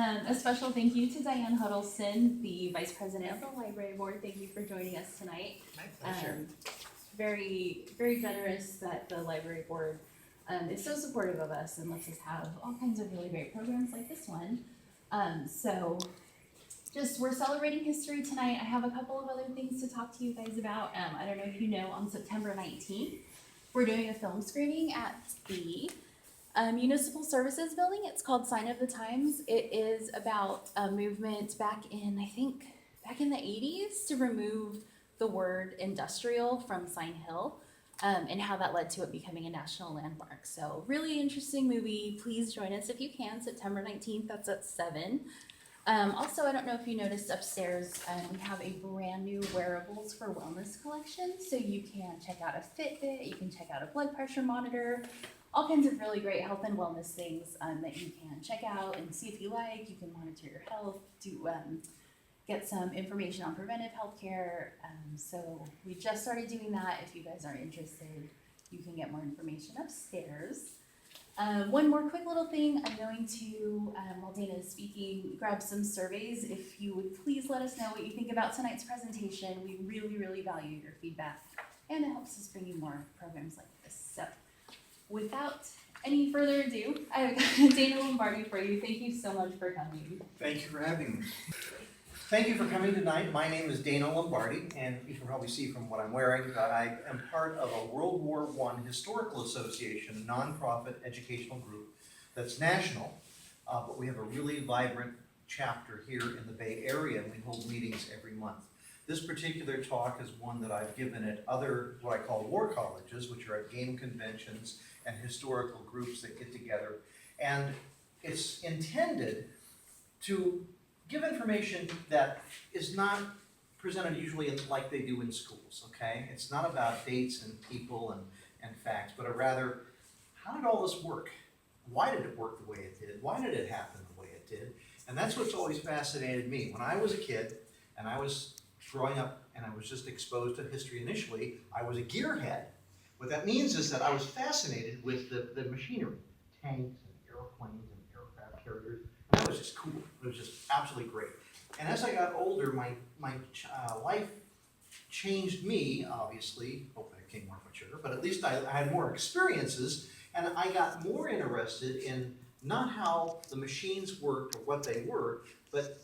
A special thank you to Diane Huddleston, the Vice President of the Library Board. Thank you for joining us tonight. My pleasure. Very, very generous that the Library Board is so supportive of us and lets us have all kinds of really great programs like this one. We're celebrating history tonight. I have a couple of other things to talk to you guys about. I don't know if you know, on September 19th, we're doing a film screening at the Municipal Services Building. It's called Sign of the Times. It is about a movement back in the 80s to remove the word industrial from Sign Hill, and how that led to it becoming a national landmark. So really interesting movie. Please join us if you can, September 19th, that's at 7. Also, I don't know if you noticed upstairs, we have a brand new wearables for wellness collection. So you can check out a Fitbit, you can check out a blood pressure monitor, all kinds of really great health and wellness things that you can check out and see if you like. You can monitor your health, get some information on preventive health care. So we just started doing that. If you guys are interested, you can get more information upstairs. One more quick little thing, I'm going to, while Dana is speaking, grab some surveys. If you would please let us know what you think about tonight's presentation. We really, really value your feedback, and it helps us bring you more programs like this. So without any further ado, I've got Dana Lombardy for you. Thank you so much for coming. Thank you for having me. Thank you for coming tonight. My name is Dana Lombardy, and you can probably see from what I'm wearing that I am part of a World War I Historical Association, nonprofit educational group that's national, but we have a really vibrant chapter here in the Bay Area, and we hold meetings every month. This particular talk is one that I've given at other, what I call war colleges, which are at game conventions and historical groups that get together. And it's intended to give information that is not presented usually like they do in schools, okay? It's not about dates and people and facts, but rather, how did all this work? Why did it work the way it did? Why did it happen the way it did? And that's what's always fascinated me. When I was a kid and I was growing up and I was just exposed to history initially, I was a gearhead. What that means is that I was fascinated with the machinery, tanks and airplanes and aircraft carriers. That was just cool. It was just absolutely great. And as I got older, my life changed me, obviously. Hopefully I became more mature, but at least I had more experiences, and I got more interested in not how the machines worked or what they were, but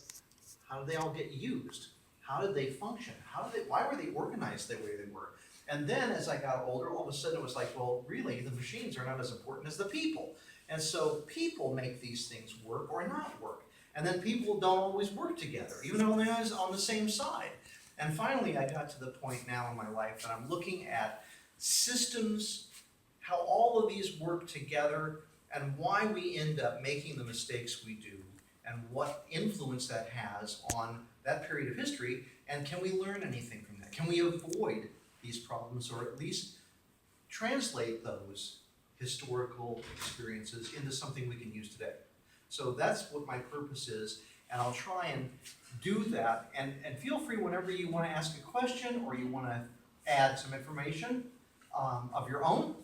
how did they all get used? How did they function? Why were they organized the way they were? And then as I got older, all of a sudden it was like, well, really, the machines are not as important as the people. And so people make these things work or not work. And then people don't always work together, even though they're on the same side. And finally, I got to the point now in my life that I'm looking at systems, how all of these work together, and why we end up making the mistakes we do, and what influence that has on that period of history, and can we learn anything from that? Can we avoid these problems, or at least translate those historical experiences into something we can use today? So that's what my purpose is, and I'll try and do that. And feel free whenever you want to ask a question or you want to add some information of your own,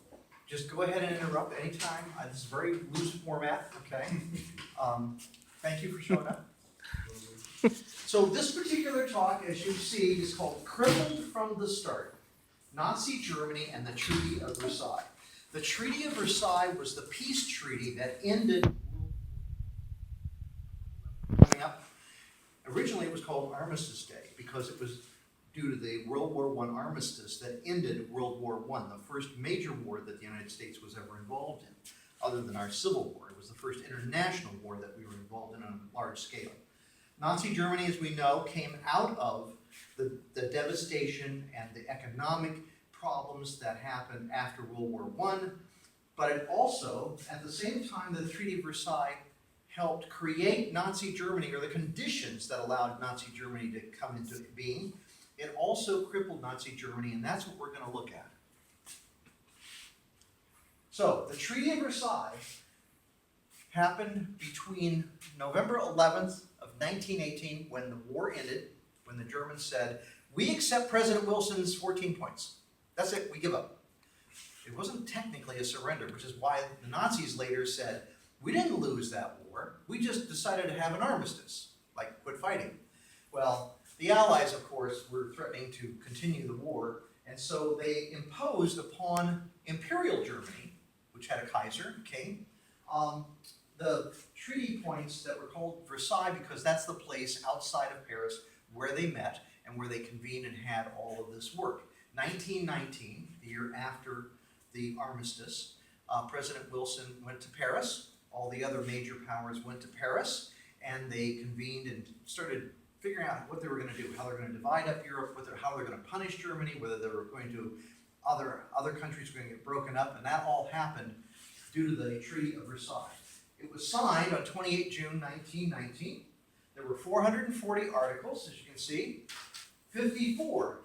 just go ahead and interrupt anytime. This is a very loose format, okay? Thank you for showing up. So this particular talk, as you see, is called Crippled from the Start, Nazi Germany and the Treaty of Versailles. The Treaty of Versailles was the peace treaty that ended coming up. Originally it was called Armistice Day because it was due to the World War I armistice that ended World War I, the first major war that the United States was ever involved in, other than our Civil War. It was the first international war that we were involved in on a large scale. Nazi Germany, as we know, came out of the devastation and the economic problems that happened after World War I, but it also, at the same time, the Treaty of Versailles helped create Nazi Germany, or the conditions that allowed Nazi Germany to come into being. It also crippled Nazi Germany, and that's what we're going to look at. So, the Treaty of Versailles happened between November 11th of 1918, when the war ended, when the Germans said, we accept President Wilson's 14 points. That's it, we give up. It wasn't technically a surrender, which is why the Nazis later said, we didn't lose that war. war. We just decided to have an armistice, like quit fighting. Well, the Allies, of course, were threatening to continue the war, and so they imposed upon Imperial Germany, which had a Kaiser, king, the treaty points that were called Versailles, because that's the place outside of Paris where they met and where they convened and had all of this work. 1919, the year after the armistice, President Wilson went to Paris. All the other major powers went to Paris, and they convened and started figuring out what they were going to do, how they were going to divide up Europe, how they were going to punish Germany, whether they were going to, other countries were going to get broken up, and that all happened due to the Treaty of Versailles. It was signed on 28 June 1919. There were 440 articles, as you can see. 54,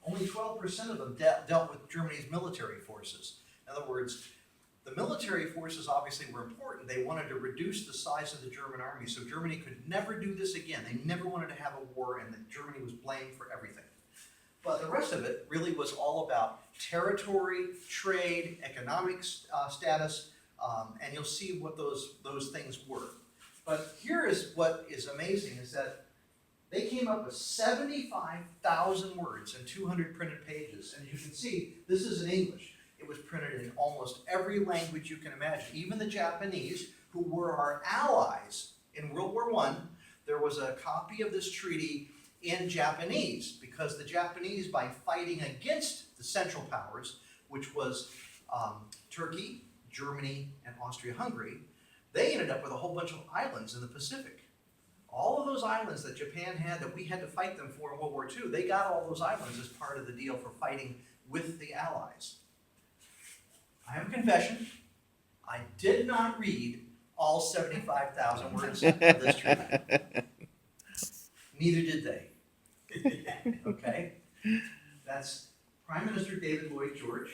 only 12% of them dealt with Germany's military forces. In other words, the military forces obviously were important. They wanted to reduce the size of the German army so Germany could never do this again. They never wanted to have a war, and that Germany was blamed for everything. But the rest of it really was all about territory, trade, economic status, and you'll see what those things were. But here is what is amazing, is that they came up with 75,000 words and 200 printed pages. And you can see, this is in English. It was printed in almost every language you can imagine. Even the Japanese, who were our allies in World War I, there was a copy of this treaty in Japanese, because the Japanese, by fighting against the Central Powers, which was Turkey, Germany, and Austria-Hungary, they ended up with a whole bunch of islands in the Pacific. All of those islands that Japan had, that we had to fight them for in World War II, they got all those islands as part of the deal for fighting with the Allies. I have a confession. I did not read all 75,000 words of this treaty. Neither did they. Okay? That's Prime Minister David Lloyd George,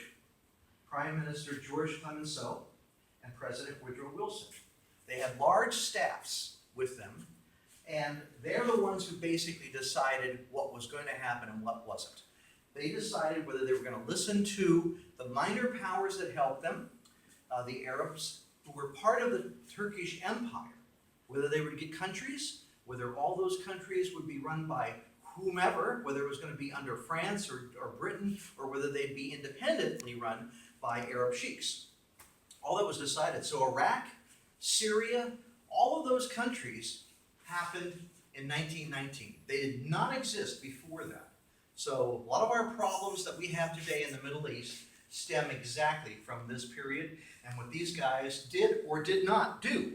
Prime Minister George Clemenceau, and President Woodrow Wilson. They had large staffs with them, and they're the ones who basically decided what was going to happen and what wasn't. They decided whether they were going to listen to the minor powers that helped them, the Arabs, who were part of the Turkish Empire, whether they would get countries, whether all those countries would be run by whomever, whether it was going to be under France or Britain, or whether they'd be independently run by Arab sheiks. All that was decided. So Iraq, Syria, all of those countries happened in 1919. They did not exist before that. So a lot of our problems that we have today in the Middle East stem exactly from this period and what these guys did or did not do.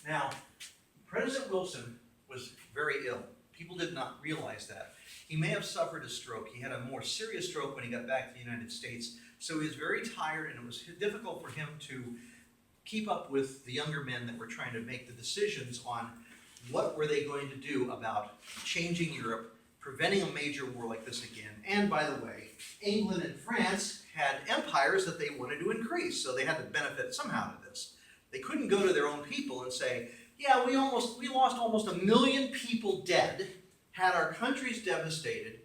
Now, President Wilson was very ill. People did not realize that. He may have suffered a stroke. He had a more serious stroke when he got back to the United States. So he was very tired, and it was difficult for him to keep up with the younger men that were trying to make the decisions on what were they going to do about changing Europe, preventing a major war like this again. And by the way, England and France had empires that they wanted to increase, so they had to benefit somehow to this. They couldn't go to their own people and say, yeah, we lost almost 1 million people dead, had our countries devastated,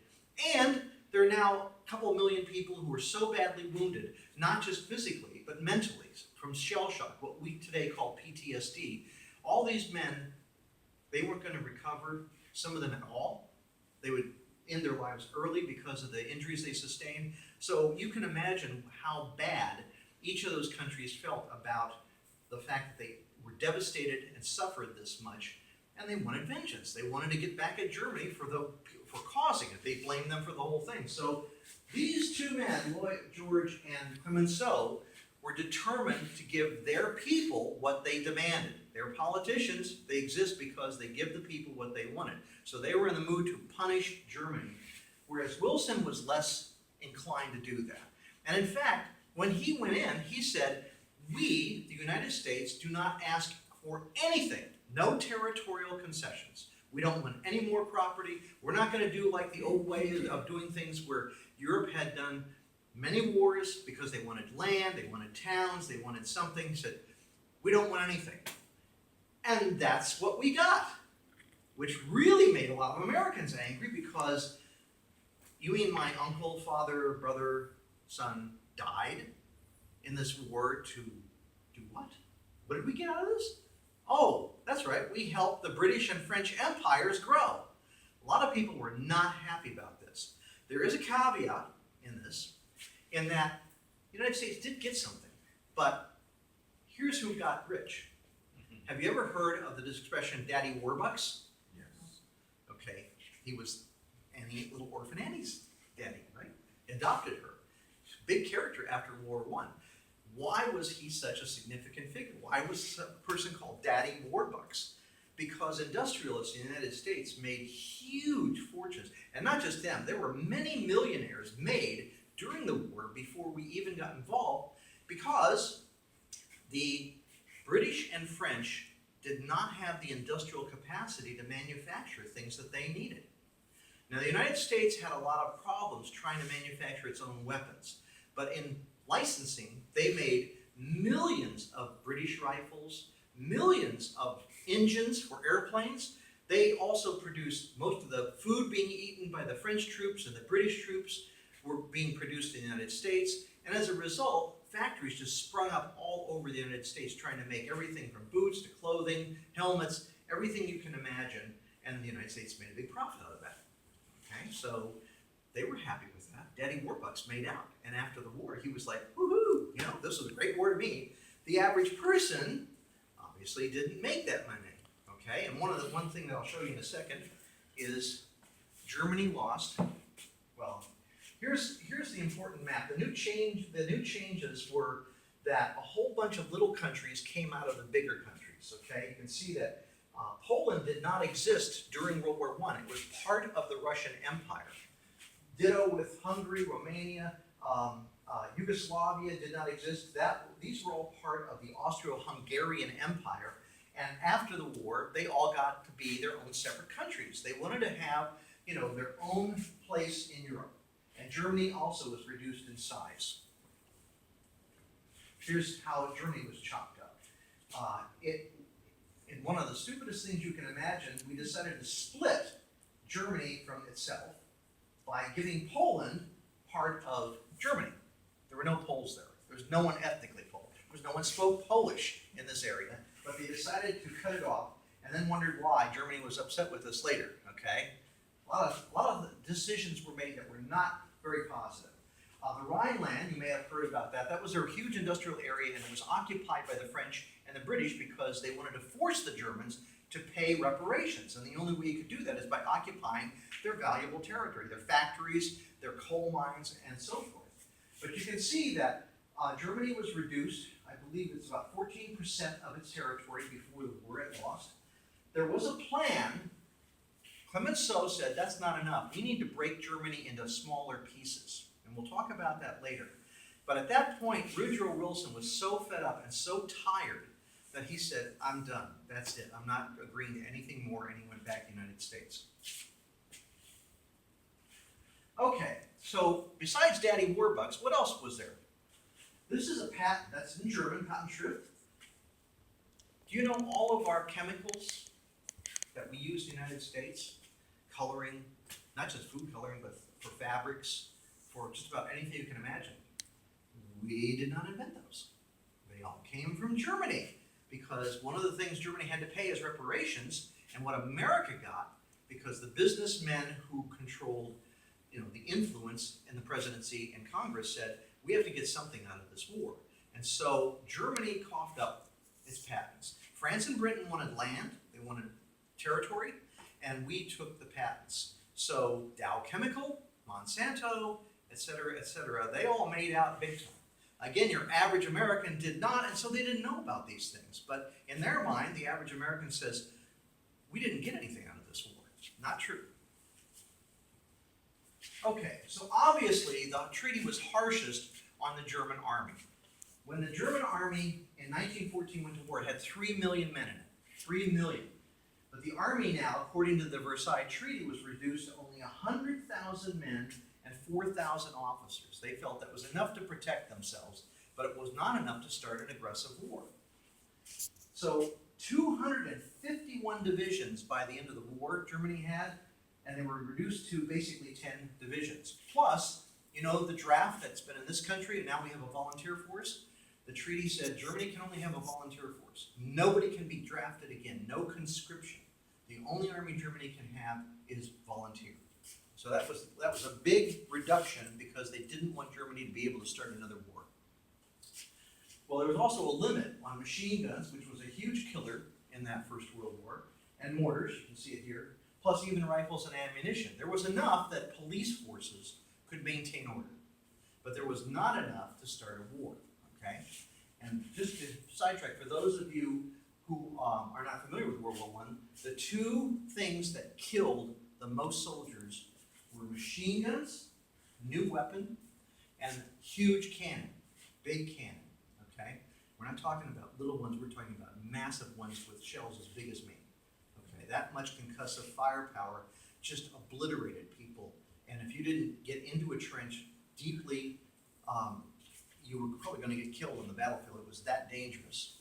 and there are now a couple million people who were so badly wounded, not just physically, but mentally, from shell shock, what we today call PTSD. All these men, they weren't going to recover, some of them at all. They would end their lives early because of the injuries they sustained. So you can imagine how bad each of those countries felt about the fact that they were devastated and suffered this much, and they wanted vengeance. They wanted to get back at Germany for causing it. They blamed them for the whole thing. So these two men, Lloyd George and Clemenceau, were determined to give their people what they demanded. They're politicians. They exist because they give the people what they wanted. So they were in the mood to punish Germany, whereas Wilson was less inclined to do that. And in fact, when he went in, he said, we, the United States, do not ask for anything. No territorial concessions. We don't want any more property. We're not going to do like the old way of doing things where Europe had done many wars because they wanted land, they wanted towns, they wanted something. He said, we don't want anything. And that's what we got, which really made a lot of Americans angry, because you mean my uncle, father, brother, son died in this war to do what? What did we get out of this? Oh, that's right, we helped the British and French empires grow. A lot of people were not happy about this. There is a caveat in this, in that the United States did get something, but here's who got rich. Have you ever heard of the expression Daddy Warbucks? Yes. Okay, he was little orphan Annie's daddy, right? Adopted her. Big character after World War I. Why was he such a significant figure? Why was a person called Daddy Warbucks? Because industrialists in the United States made huge fortunes. And not just them, there were many millionaires made during the war before we even got involved, because the British and French did not have the industrial capacity to manufacture things that they needed. Now, the United States had a lot of problems trying to manufacture its own weapons, but in licensing, they made millions of British rifles, millions of engines for airplanes. They also produced most of the food being eaten by the French troops and the British troops were being produced in the United States, and as a result, factories just sprung up all over the United States trying to make everything from boots to clothing, helmets, everything you can imagine, and the United States made a big profit out of that. Okay, so they were happy with that. Daddy Warbucks made out, and after the war, he was like, woohoo, you know, this was a great war to me. The average person obviously didn't make that money, okay? And one thing that I'll show you in a second is Germany lost. Well, here's the important map. The new changes were that a whole bunch of little countries came out of the bigger countries, okay? You can see that Poland did not exist during World War I. It was part of the Russian Empire. Ditto with Hungary, Romania, Yugoslavia did not exist. These were all part of the Austro-Hungarian Empire. And after the war, they all got to be their own separate countries. They wanted to have, you know, their own place in Europe. And Germany also was reduced in size. Here's how Germany was chopped up. In one of the stupidest things you can imagine, we decided to split Germany from itself by giving Poland part of Germany. There were no Poles there. There was no one ethnically Polish. There was no one spoke Polish in this area, but they decided to cut it off and then wondered why Germany was upset with us later, okay? A lot of decisions were made that were not very positive. The Rhineland, you may have heard about that. That was a huge industrial area, and it was occupied by the French and the British because they wanted to force the Germans to pay reparations. And the only way you could do that is by occupying their valuable territory, their factories, their coal mines, and so forth. But you can see that Germany was reduced. I believe it's about 14% of its territory before the war it lost. There was a plan. Clemenceau said that's not enough. We need to break Germany into smaller pieces. And we'll talk about that later. But at that point, Woodrow Wilson was so fed up and so tired that he said, I'm done. That's it. I'm not agreeing to anything more. And he went back to the United States. Okay, so besides Daddy Warbucks, what else was there? This is a patent that's in German, Patenschrift. Do you know all of our chemicals that we use in the United States? Coloring, not just food coloring, but for fabrics, for just about anything you can imagine. We did not invent those. They all came from Germany, because one of the things Germany had to pay is reparations, and what America got, because the businessmen who controlled, you know, the influence in the presidency and Congress said, we have to get something out of this war. And so Germany coughed up its patents. France and Britain wanted land, they wanted territory, and we took the patents. So Dow Chemical, Monsanto, et cetera, they all made out big time. Again, your average American did not, and so they didn't know about these things. But in their mind, the average American says, we didn't get anything out of this war. Not true. Okay, so obviously the treaty was harshest on the German army. When the German army in 1914 went to war, it had 3 million men in it. 3 million. But the army now, according to the Versailles Treaty, was reduced to only 100,000 men and 4,000 officers. They felt that was enough to protect themselves, but it was not enough to start an aggressive war. So 251 divisions by the end of the war Germany had, and they were reduced to basically 10 divisions. Plus, you know, the draft that's been in this country, and now we have a volunteer force. the treaty said Germany can only have a volunteer force. Nobody can be drafted again, no conscription. The only army Germany can have is volunteer. So that was a big reduction because they didn't want Germany to be able to start another war. Well, there was also a limit on machine guns, which was a huge killer in that First World War, and mortars, you can see it here, plus even rifles and ammunition. There was enough that police forces could maintain order, but there was not enough to start a war, okay? And just to sidetrack, for those of you who are not familiar with World War I, the two things that killed the most soldiers were machine guns, new weapon, and huge cannon, big cannon, okay? We're not talking about little ones, we're talking about massive ones with shells as big as me, okay? That much concussive firepower just obliterated people, and if you didn't get into a trench deeply, you were probably going to get killed on the battlefield. It was that dangerous.